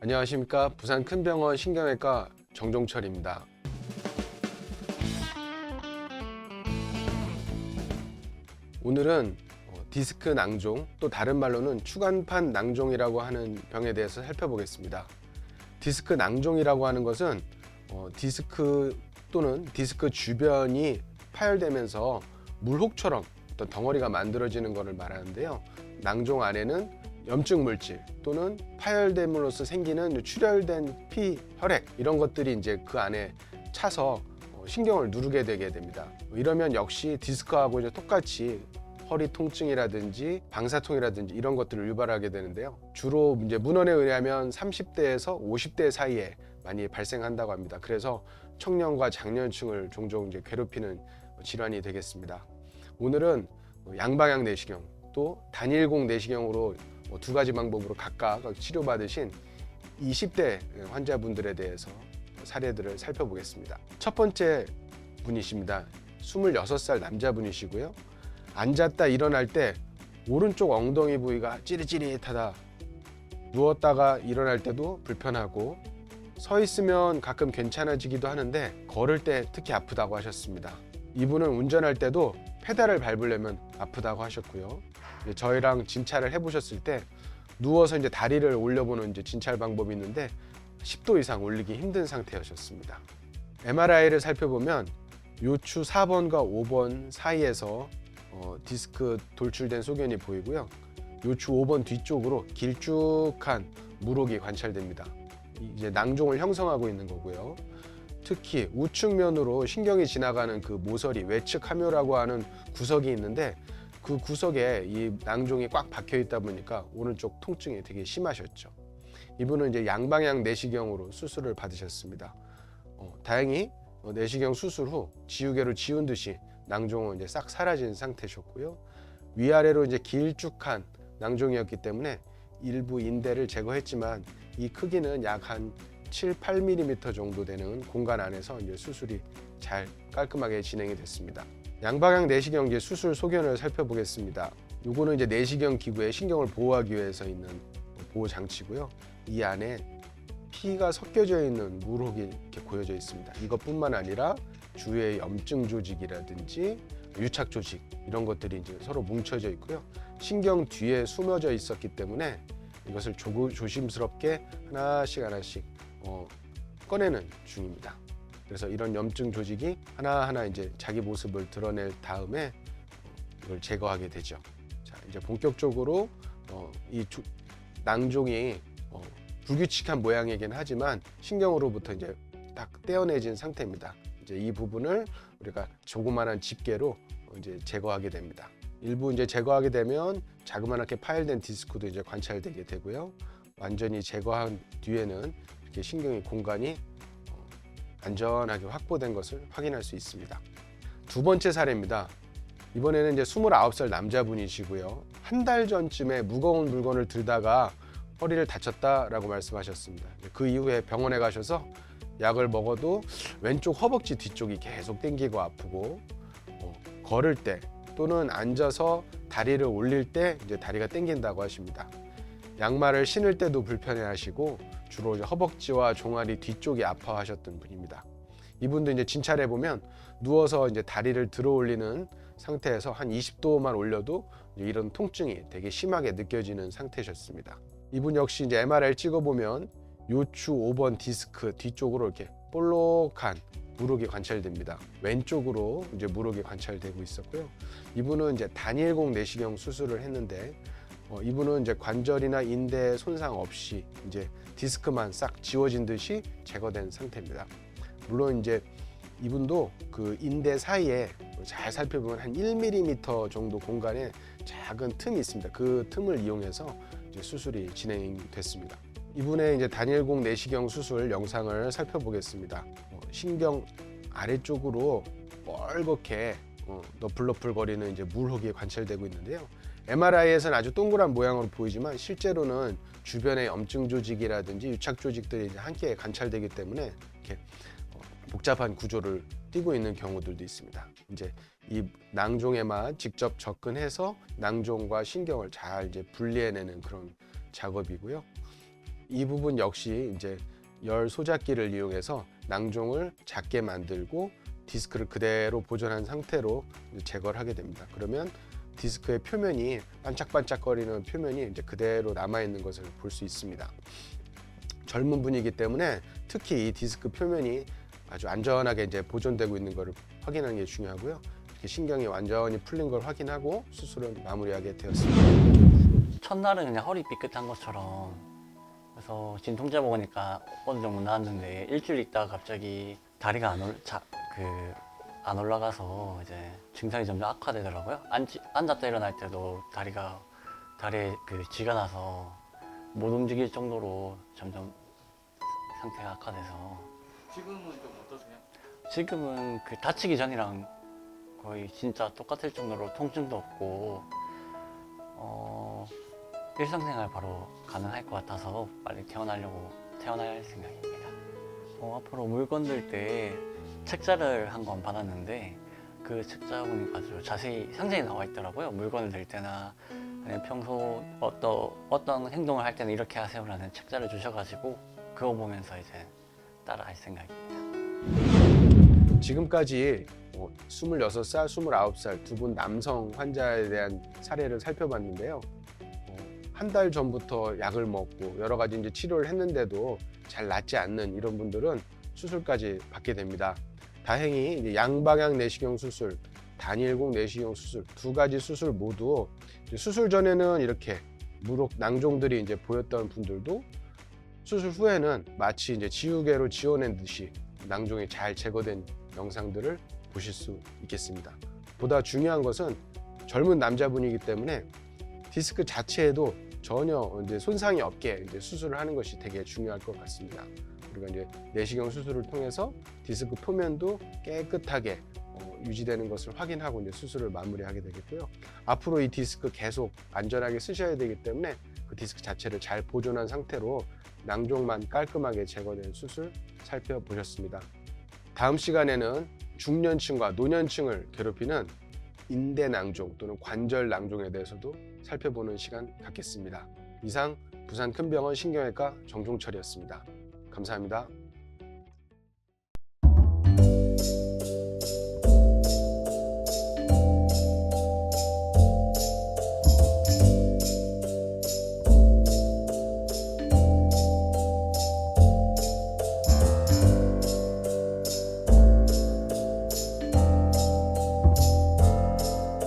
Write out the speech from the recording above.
안녕하십니까. 부산 큰병원 신경외과 정종철입니다. 오늘은 디스크 낭종, 또 다른 말로는 추간판 낭종이라고 하는 병에 대해서 살펴보겠습니다. 디스크 낭종이라고 하는 것은 디스크 또는 디스크 주변이 파열되면서 물혹처럼 어떤 덩어리가 만들어지는 것을 말하는데요. 낭종 안에는 염증 물질 또는 파열됨으로써 생기는 출혈된 피, 혈액 이런 것들이 이제 그 안에 차서 신경을 누르게 되게 됩니다. 이러면 역시 디스크하고 이제 똑같이 허리 통증이라든지 방사통이라든지 이런 것들을 유발하게 되는데요. 주로 이제 문헌에 의하면 30대에서 50대 사이에 많이 발생한다고 합니다. 그래서 청년과 장년층을 종종 이제 괴롭히는 질환이 되겠습니다. 오늘은 양방향 내시경 또 단일공 내시경으로 두 가지 방법으로 각각 치료받으신 20대 환자분들에 대해서 사례들을 살펴보겠습니다. 첫 번째 분이십니다. 26살 남자분이시고요. 앉았다 일어날 때 오른쪽 엉덩이 부위가 찌릿찌릿하다. 누웠다가 일어날 때도 불편하고 서 있으면 가끔 괜찮아지기도 하는데 걸을 때 특히 아프다고 하셨습니다. 이분은 운전할 때도 페달을 밟으려면 아프다고 하셨고요. 저희랑 진찰을 해보셨을 때 누워서 이제 다리를 올려보는 이제 진찰 방법이 있는데 10도 이상 올리기 힘든 상태였습니다. MRI를 살펴보면 요추 4번과 5번 사이에서 디스크 돌출된 소견이 보이고요. 요추 5번 뒤쪽으로 길쭉한 물혹이 관찰됩니다. 이제 낭종을 형성하고 있는 거고요. 특히 우측면으로 신경이 지나가는 그 모서리 외측 함요라고 하는 구석이 있는데 그 구석에 이 낭종이 꽉 박혀 있다 보니까 오른쪽 통증이 되게 심하셨죠. 이분은 이제 양방향 내시경으로 수술을 받으셨습니다. 다행히 내시경 수술 후 지우개로 지운 듯이 낭종은 이제 싹 사라진 상태셨고요. 위아래로 이제 길쭉한 낭종이었기 때문에 일부 인대를 제거했지만 이 크기는 약 한 7, 8mm 정도 되는 공간 안에서 이제 수술이 잘 깔끔하게 진행이 됐습니다. 양방향 내시경 이제 수술 소견을 살펴보겠습니다. 이거는 이제 내시경 기구에 신경을 보호하기 위해서 있는 보호 장치고요. 이 안에 피가 섞여져 있는 물혹이 이렇게 고여져 있습니다. 이것뿐만 아니라 주위의 염증 조직이라든지 유착 조직 이런 것들이 이제 서로 뭉쳐져 있고요. 신경 뒤에 숨어져 있었기 때문에 이것을 조심스럽게 하나씩 꺼내는 중입니다. 그래서 이런 염증 조직이 하나하나 이제 자기 모습을 드러낼 다음에 이걸 제거하게 되죠. 자, 이제 본격적으로 이 낭종이 불규칙한 모양이긴 하지만 신경으로부터 이제 딱 떼어내진 상태입니다. 이제 이 부분을 우리가 조그만한 집게로 이제 제거하게 됩니다. 일부 이제 제거하게 되면 자그마하게 파열된 디스크도 이제 관찰되게 되고요. 완전히 제거한 뒤에는 이렇게 신경의 공간이 안전하게 확보된 것을 확인할 수 있습니다. 두 번째 사례입니다. 이번에는 이제 29살 남자분이시고요. 한 달 전쯤에 무거운 물건을 들다가 허리를 다쳤다라고 말씀하셨습니다. 그 이후에 병원에 가셔서 약을 먹어도 왼쪽 허벅지 뒤쪽이 계속 땡기고 아프고 걸을 때 또는 앉아서 다리를 올릴 때 이제 다리가 땡긴다고 하십니다. 양말을 신을 때도 불편해하시고 주로 허벅지와 종아리 뒤쪽이 아파하셨던 분입니다. 이분도 이제 진찰해 보면 누워서 이제 다리를 들어 올리는 상태에서 한 20도만 올려도 이런 통증이 되게 심하게 느껴지는 상태셨습니다. 이분 역시 이제 MRI를 찍어 보면 요추 5번 디스크 뒤쪽으로 이렇게 볼록한 물혹이 관찰됩니다. 왼쪽으로 이제 물혹이 관찰되고 있었고요. 이분은 이제 단일공 내시경 수술을 했는데 이분은 이제 관절이나 인대 손상 없이 이제 디스크만 싹 지워진 듯이 제거된 상태입니다. 물론 이제 이분도 그 인대 사이에 잘 살펴보면 한 1mm 정도 공간에 작은 틈이 있습니다. 그 틈을 이용해서 이제 수술이 진행됐습니다. 이분의 이제 단일공 내시경 수술 영상을 살펴보겠습니다. 신경 아래쪽으로 뻘겋게 너플너플거리는 이제 물혹이 관찰되고 있는데요. MRI에서는 아주 동그란 모양으로 보이지만 실제로는 주변의 염증 조직이라든지 유착 조직들이 이제 함께 관찰되기 때문에 이렇게 복잡한 구조를 띠고 있는 경우들도 있습니다. 이제 이 낭종에만 직접 접근해서 낭종과 신경을 잘 이제 분리해내는 그런 작업이고요. 이 부분 역시 이제 열 소작기를 이용해서 낭종을 작게 만들고 디스크를 그대로 보존한 상태로 제거를 하게 됩니다. 그러면 디스크의 표면이 반짝반짝거리는 표면이 이제 그대로 남아 있는 것을 볼 수 있습니다. 젊은 분이기 때문에 특히 이 디스크 표면이 아주 안전하게 이제 보존되고 있는 것을 확인하는 게 중요하고요. 이렇게 신경이 완전히 풀린 걸 확인하고 수술을 마무리하게 되었습니다. 첫날은 그냥 허리 삐끗한 것처럼, 그래서 진통제 먹으니까 어느 정도 나았는데 일주일 있다가 갑자기 다리가 안 올라가서 이제 증상이 점점 악화되더라고요. 앉았다 일어날 때도 다리에 쥐가 나서 못 움직일 정도로 점점 상태가 악화돼서. 지금은 좀 어떠세요? 지금은 다치기 전이랑 거의 진짜 똑같을 정도로 통증도 없고, 일상생활 바로 가능할 것 같아서 빨리 태어날 생각입니다. 앞으로 물건 들 때 책자를 한 권 받았는데, 그 책자 보니까 아주 자세히 상세히 나와 있더라고요. 물건을 들 때나 그냥 평소 어떤 행동을 할 때는 이렇게 하세요라는 책자를 주셔가지고 그거 보면서 이제 따라 할 생각입니다. 지금까지 26살, 29살 두 분 남성 환자에 대한 사례를 살펴봤는데요. 한 달 전부터 약을 먹고 여러 가지 이제 치료를 했는데도 잘 낫지 않는 이런 분들은 수술까지 받게 됩니다. 다행히 이제 양방향 내시경 수술, 단일공 내시경 수술 두 가지 수술 모두 수술 전에는 이렇게 무록 낭종들이 이제 보였던 분들도 수술 후에는 마치 이제 지우개로 지워낸 듯이 낭종이 잘 제거된 영상들을 보실 수 있겠습니다. 보다 중요한 것은 젊은 남자분이기 때문에 디스크 자체에도 전혀 이제 손상이 없게 이제 수술을 하는 것이 되게 중요할 것 같습니다. 우리가 이제 내시경 수술을 통해서 디스크 표면도 깨끗하게 유지되는 것을 확인하고 이제 수술을 마무리하게 되겠고요. 앞으로 이 디스크 계속 안전하게 쓰셔야 되기 때문에 그 디스크 자체를 잘 보존한 상태로 낭종만 깔끔하게 제거된 수술 살펴보셨습니다. 다음 시간에는 중년층과 노년층을 괴롭히는 인대 낭종 또는 관절 낭종에 대해서도 살펴보는 시간 갖겠습니다. 이상 부산 큰병원 신경외과 정종철이었습니다. 감사합니다.